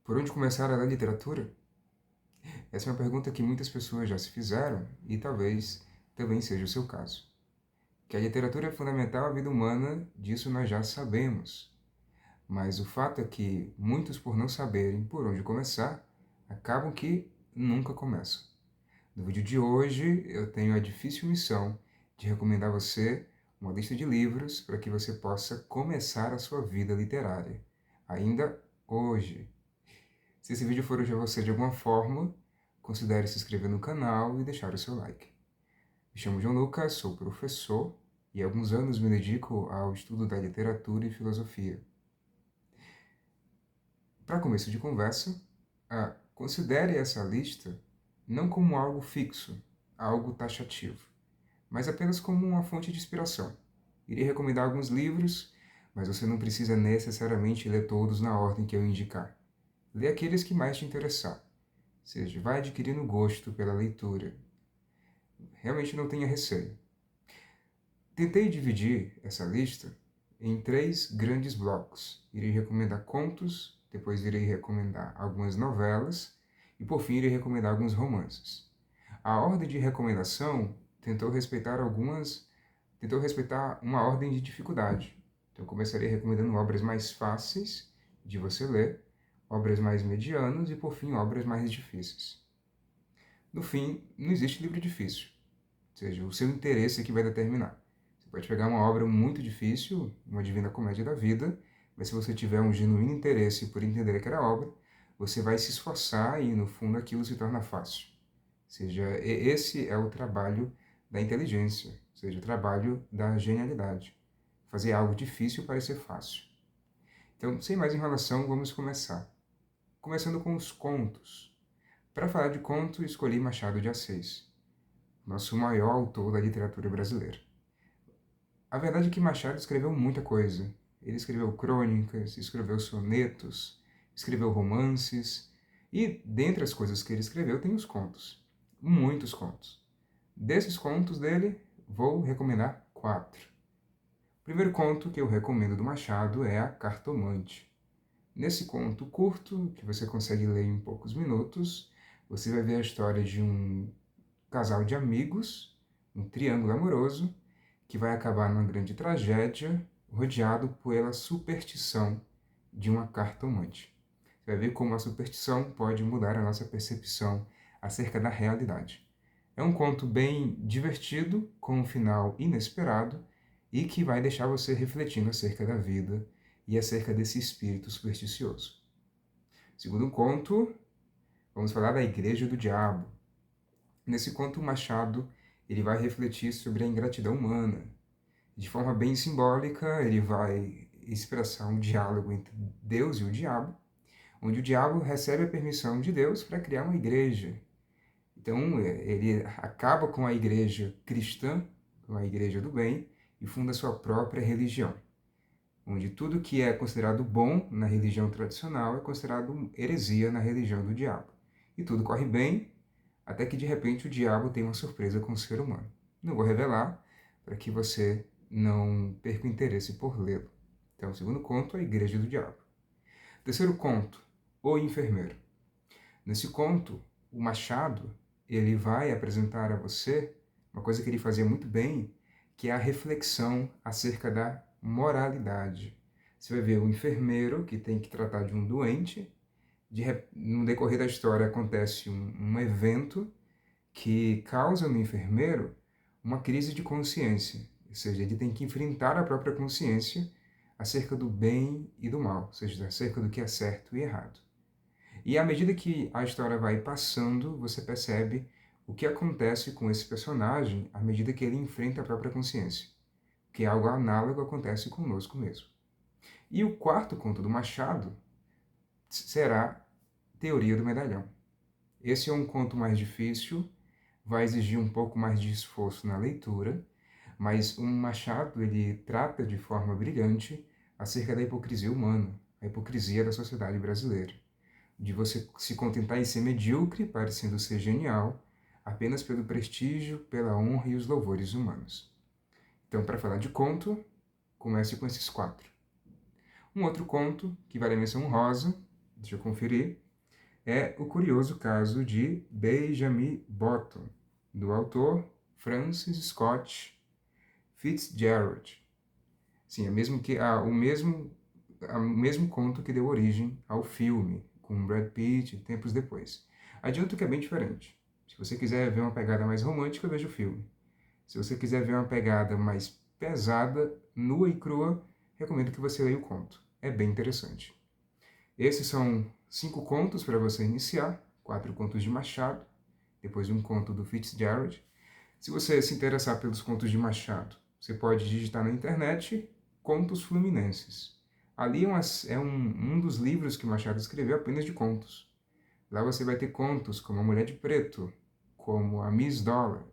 Por onde começar a ler literatura? Essa é uma pergunta que muitas pessoas já se fizeram e talvez também seja o seu caso. Que a literatura é fundamental à vida humana, disso nós já sabemos. Mas o fato é que muitos, por não saberem por onde começar, acabam que nunca começam. No vídeo de hoje, eu tenho a difícil missão de recomendar a você uma lista de livros para que você possa começar a sua vida literária, ainda hoje. Se esse vídeo for útil a você de alguma forma, considere se inscrever no canal e deixar o seu like. Me chamo João Lucas, sou professor e há alguns anos me dedico ao estudo da literatura e filosofia. Para começo de conversa, considere essa lista não como algo fixo, algo taxativo, mas apenas como uma fonte de inspiração. Irei recomendar alguns livros, mas você não precisa necessariamente ler todos na ordem que eu indicar. Lê aqueles que mais te interessar. Ou seja, vai adquirindo gosto pela leitura. Realmente não tenha receio. Tentei dividir essa lista em 3 grandes blocos. Irei recomendar contos, depois irei recomendar algumas novelas e por fim irei recomendar alguns romances. A ordem de recomendação tentou respeitar uma ordem de dificuldade. Então eu começarei recomendando obras mais fáceis de você ler, obras mais medianas e por fim obras mais difíceis. No fim, não existe livro difícil. Ou seja, o seu interesse é que vai determinar. Você pode pegar uma obra muito difícil, uma Divina Comédia da vida, mas se você tiver um genuíno interesse por entender aquela obra, você vai se esforçar e, no fundo, aquilo se torna fácil. Ou seja, esse é o trabalho da inteligência, ou seja, o trabalho da genialidade. Fazer algo difícil parecer fácil. Então, sem mais enrolação, vamos começar. Começando com os contos. Para falar de conto, escolhi Machado de Assis, nosso maior autor da literatura brasileira. A verdade é que Machado escreveu muita coisa. Ele escreveu crônicas, escreveu sonetos, escreveu romances, e dentre as coisas que ele escreveu tem os contos. Muitos contos. Desses contos dele, vou recomendar 4. O primeiro conto que eu recomendo do Machado é A Cartomante. Nesse conto curto, que você consegue ler em poucos minutos, você vai ver a história de um casal de amigos, um triângulo amoroso, que vai acabar numa grande tragédia, rodeado pela superstição de uma cartomante. Você vai ver como a superstição pode mudar a nossa percepção acerca da realidade. É um conto bem divertido, com um final inesperado, e que vai deixar você refletindo acerca da vida e acerca desse espírito supersticioso. Segundo conto, vamos falar da Igreja do Diabo. Nesse conto, Machado ele vai refletir sobre a ingratidão humana. De forma bem simbólica, ele vai expressar um diálogo entre Deus e o diabo, onde o diabo recebe a permissão de Deus para criar uma igreja. Então, ele acaba com a igreja cristã, com a igreja do bem, e funda sua própria religião, onde tudo que é considerado bom na religião tradicional é considerado heresia na religião do diabo. E tudo corre bem, até que de repente o diabo tem uma surpresa com o ser humano. Não vou revelar, para que você não perca o interesse por lê-lo. Então, o segundo conto, A Igreja do Diabo. Terceiro conto, O Enfermeiro. Nesse conto, o Machado ele vai apresentar a você uma coisa que ele fazia muito bem, que é a reflexão acerca da moralidade. Você vai ver o enfermeiro que tem que tratar de um doente, no decorrer da história acontece um evento que causa no enfermeiro uma crise de consciência, ou seja, ele tem que enfrentar a própria consciência acerca do bem e do mal, ou seja, acerca do que é certo e errado. E à medida que a história vai passando, você percebe o que acontece com esse personagem à medida que ele enfrenta a própria consciência, que algo análogo acontece conosco mesmo. E o quarto conto do Machado será Teoria do Medalhão. Esse é um conto mais difícil, vai exigir um pouco mais de esforço na leitura, mas o Machado ele trata de forma brilhante acerca da hipocrisia humana, a hipocrisia da sociedade brasileira, de você se contentar em ser medíocre, parecendo ser genial, apenas pelo prestígio, pela honra e os louvores humanos. Então, para falar de conto, comece com esses 4. Um outro conto, que vale a menção honrosa, deixa eu conferir, é O Curioso Caso de Benjamin Button, do autor Francis Scott Fitzgerald. Sim, é mesmo que o mesmo conto que deu origem ao filme, com Brad Pitt tempos depois. Adianto que é bem diferente. Se você quiser ver uma pegada mais romântica, veja o filme. Se você quiser ver uma pegada mais pesada, nua e crua, recomendo que você leia o conto. É bem interessante. Esses são 5 contos para você iniciar, 4 contos de Machado, depois um conto do Fitzgerald. Se você se interessar pelos contos de Machado, você pode digitar na internet Contos Fluminenses. Ali um dos livros que Machado escreveu apenas de contos. Lá você vai ter contos como A Mulher de Preto, como a Miss Dollar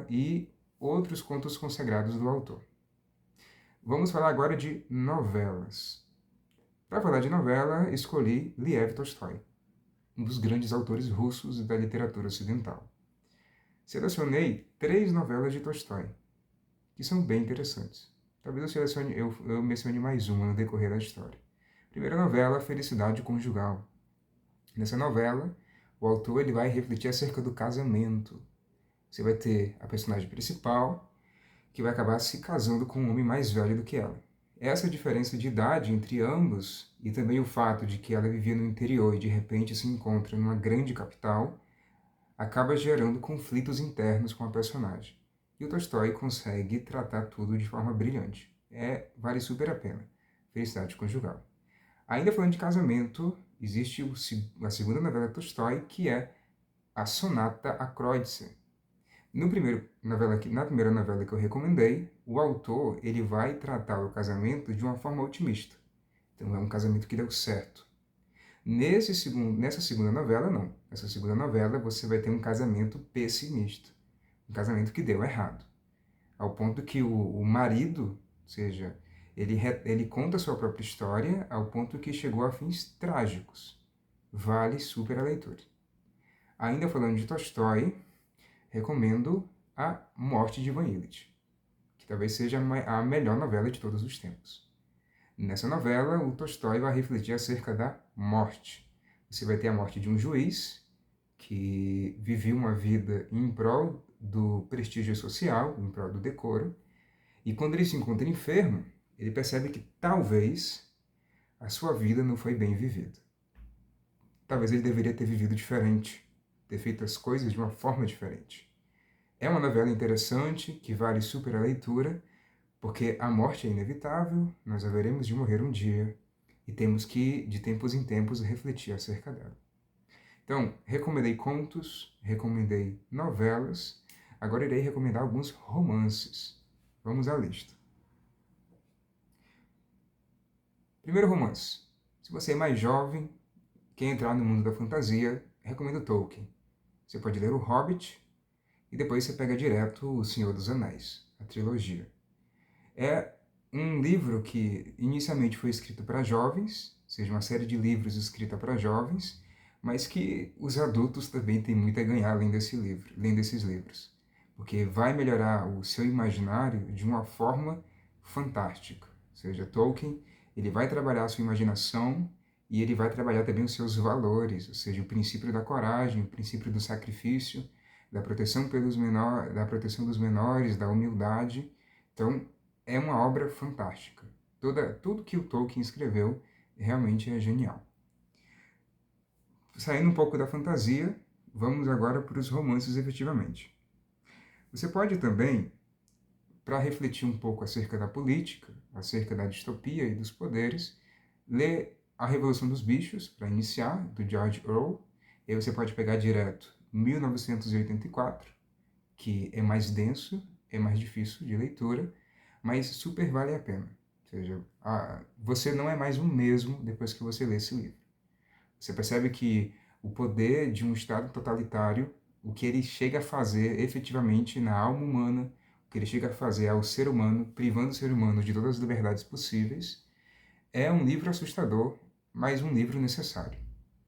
e outros contos consagrados do autor. Vamos falar agora de novelas. Para falar de novela, escolhi Lev Tolstói, um dos grandes autores russos da literatura ocidental. Selecionei 3 novelas de Tolstói, que são bem interessantes. Talvez eu mencione mais uma no decorrer da história. Primeira novela, Felicidade Conjugal. Nessa novela, o autor ele vai refletir acerca do casamento. Você vai ter a personagem principal, que vai acabar se casando com um homem mais velho do que ela. Essa diferença de idade entre ambos, e também o fato de que ela vivia no interior e de repente se encontra numa grande capital, acaba gerando conflitos internos com a personagem. E o Tolstói consegue tratar tudo de forma brilhante. Vale super a pena. Felicidade Conjugal. Ainda falando de casamento, existe a segunda novela de Tolstói, que é a Sonata a Kreutzer. Na primeira novela que eu recomendei, o autor ele vai tratar o casamento de uma forma otimista. Então é um casamento que deu certo. Nessa segunda novela, não. Nessa segunda novela, você vai ter um casamento pessimista. Um casamento que deu errado. Ao ponto que o marido, ou seja, ele conta a sua própria história ao ponto que chegou a fins trágicos. Vale super a leitura. Ainda falando de Tolstói, recomendo A Morte de Ivan Ilitch, que talvez seja a melhor novela de todos os tempos. Nessa novela, o Tolstói vai refletir acerca da morte. Você vai ter a morte de um juiz que vivia uma vida em prol do prestígio social, em prol do decoro, e quando ele se encontra enfermo, ele percebe que talvez a sua vida não foi bem vivida. Talvez ele deveria ter vivido diferente, ter feito as coisas de uma forma diferente. É uma novela interessante, que vale super a leitura, porque a morte é inevitável, nós haveremos de morrer um dia, e temos que, de tempos em tempos, refletir acerca dela. Então, recomendei contos, recomendei novelas, agora irei recomendar alguns romances. Vamos à lista. Primeiro romance. Se você é mais jovem, quer entrar no mundo da fantasia, recomendo Tolkien. Você pode ler O Hobbit e depois você pega direto O Senhor dos Anéis, a trilogia. É um livro que inicialmente foi escrito para jovens, ou seja, uma série de livros escrita para jovens, mas que os adultos também têm muito a ganhar além desses livros, porque vai melhorar o seu imaginário de uma forma fantástica. Ou seja, Tolkien, ele vai trabalhar a sua imaginação e ele vai trabalhar também os seus valores, ou seja, o princípio da coragem, o princípio do sacrifício, da proteção da proteção dos menores, da humildade. Então, é uma obra fantástica. Tudo que o Tolkien escreveu realmente é genial. Saindo um pouco da fantasia, vamos agora para os romances efetivamente. Você pode também, para refletir um pouco acerca da política, acerca da distopia e dos poderes, ler A Revolução dos Bichos, para iniciar, do George Orwell. E aí você pode pegar direto 1984, que é mais denso, é mais difícil de leitura, mas super vale a pena. Ou seja, você não é mais o mesmo depois que você lê esse livro. Você percebe que o poder de um Estado totalitário, o que ele chega a fazer efetivamente na alma humana, o que ele chega a fazer ao ser humano, privando o ser humano de todas as liberdades possíveis, é um livro assustador, mas um livro necessário.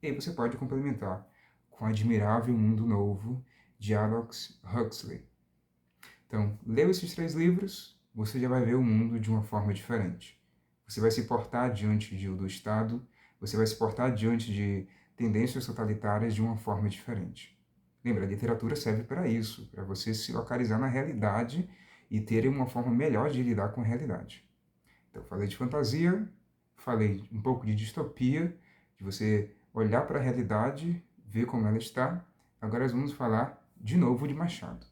E aí você pode complementar com Admirável Mundo Novo, de Aldous Huxley. Então, leu esses 3 livros, você já vai ver o mundo de uma forma diferente. Você vai se portar diante do Estado você vai se portar diante de tendências totalitárias de uma forma diferente. Lembra, a literatura serve para isso, para você se localizar na realidade e ter uma forma melhor de lidar com a realidade. Então, falei de fantasia, falei um pouco de distopia, de você olhar para a realidade, ver como ela está. Agora nós vamos falar de novo de Machado.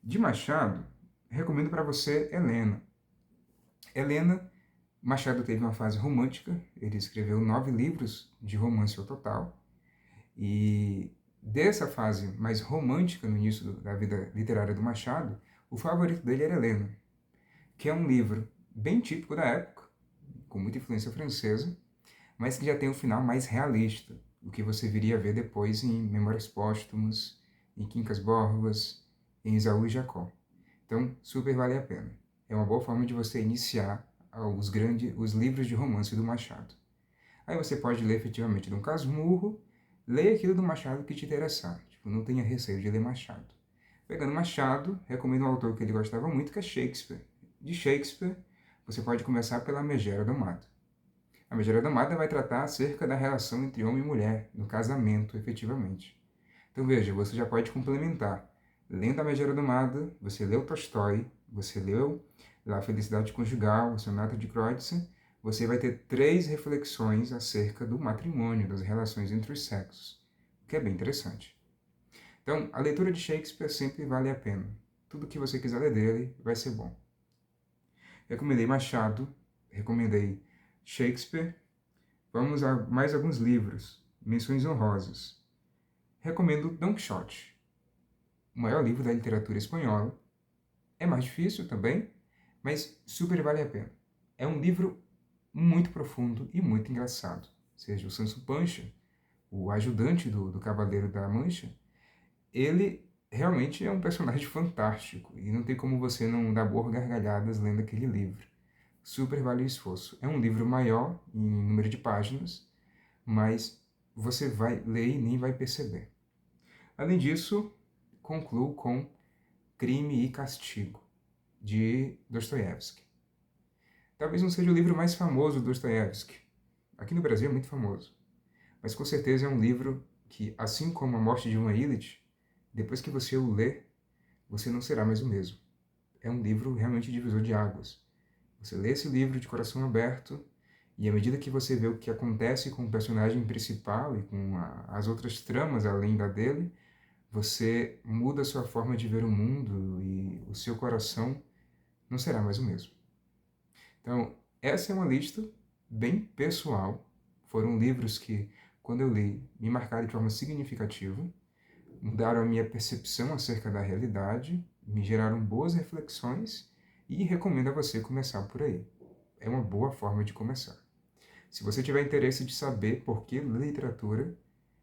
De Machado, recomendo para você Helena. Helena, Machado teve uma fase romântica, ele escreveu 9 livros de romance ao total, e dessa fase mais romântica no início da vida literária do Machado, o favorito dele era Helena, que é um livro bem típico da época, com muita influência francesa, mas que já tem um final mais realista, o que você viria a ver depois em Memórias Póstumas, em Quincas Borba, em Esaú e Jacó. Então, super vale a pena. É uma boa forma de você iniciar os livros de romance do Machado. Aí você pode ler efetivamente Dom Casmurro, leia aquilo do Machado que te interessar. Tipo, não tenha receio de ler Machado. Pegando Machado, recomendo um autor que ele gostava muito, que é Shakespeare. De Shakespeare, você pode começar pela Megera Domada. A Megera Domada vai tratar acerca da relação entre homem e mulher, no casamento, efetivamente. Então veja, você já pode complementar. Lendo a Megera Domada, você leu Tolstói, você leu A Felicidade Conjugal, a Sonata de Kreutzer, você vai ter 3 reflexões acerca do matrimônio, das relações entre os sexos, o que é bem interessante. Então, a leitura de Shakespeare sempre vale a pena. Tudo que você quiser ler dele vai ser bom. Recomendei Machado, recomendei Shakespeare. Vamos a mais alguns livros, menções honrosas. Recomendo Don Quixote, o maior livro da literatura espanhola. É mais difícil também, mas super vale a pena. É um livro muito profundo e muito engraçado. Ou seja, o Sancho Panza, o ajudante do Cavaleiro da Mancha, ele realmente é um personagem fantástico e não tem como você não dar boas gargalhadas lendo aquele livro. Super vale o esforço. É um livro maior em número de páginas, mas você vai ler e nem vai perceber. Além disso, concluo com Crime e Castigo, de Dostoiévski. Talvez não seja o livro mais famoso do Dostoiévski. Aqui no Brasil é muito famoso. Mas com certeza é um livro que, assim como A Morte de Ivan Ilitch, depois que você o lê, você não será mais o mesmo. É um livro realmente divisor de águas. Você lê esse livro de coração aberto e à medida que você vê o que acontece com o personagem principal e com as outras tramas além da dele, você muda a sua forma de ver o mundo e o seu coração não será mais o mesmo. Então, essa é uma lista bem pessoal. Foram livros que, quando eu li, me marcaram de forma significativa, mudaram a minha percepção acerca da realidade, me geraram boas reflexões e recomendo a você começar por aí. É uma boa forma de começar. Se você tiver interesse de saber por que literatura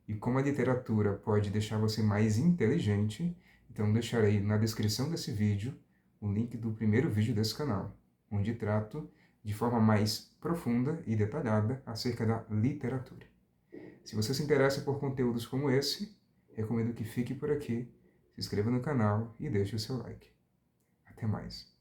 e como a literatura pode deixar você mais inteligente, então deixarei na descrição desse vídeo o link do primeiro vídeo desse canal, onde trato de forma mais profunda e detalhada acerca da literatura. Se você se interessa por conteúdos como esse, recomendo que fique por aqui, se inscreva no canal e deixe o seu like. Até mais.